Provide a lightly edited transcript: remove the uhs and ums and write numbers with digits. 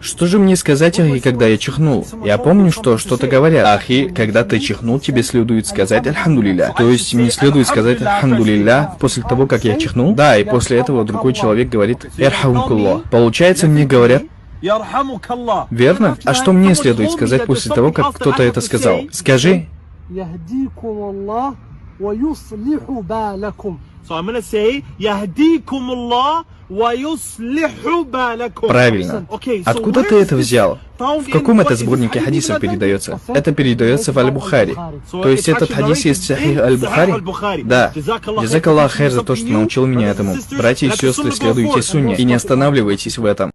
Что же мне сказать, ахи, когда я чихнул? Я помню, что что-то говорят. Ахи, когда ты чихнул, тебе следует сказать альхамдулилля. То есть мне следует сказать альхамдулилля после того, как я чихнул? Да, и после этого другой человек говорит ярхамукуллах. Получается, мне говорят верно? А что мне следует сказать после того, как кто-то это сказал? Скажи. Правильно. Откуда ты это взял? В каком это сборнике хадисов передается? Это передается в Аль-Бухари. То есть этот хадис есть в Сахих Аль-Бухари? Да. Джазак Аллах хайр за то, что научил меня этому. Братья и сестры, следуйте сунне и не останавливайтесь в этом.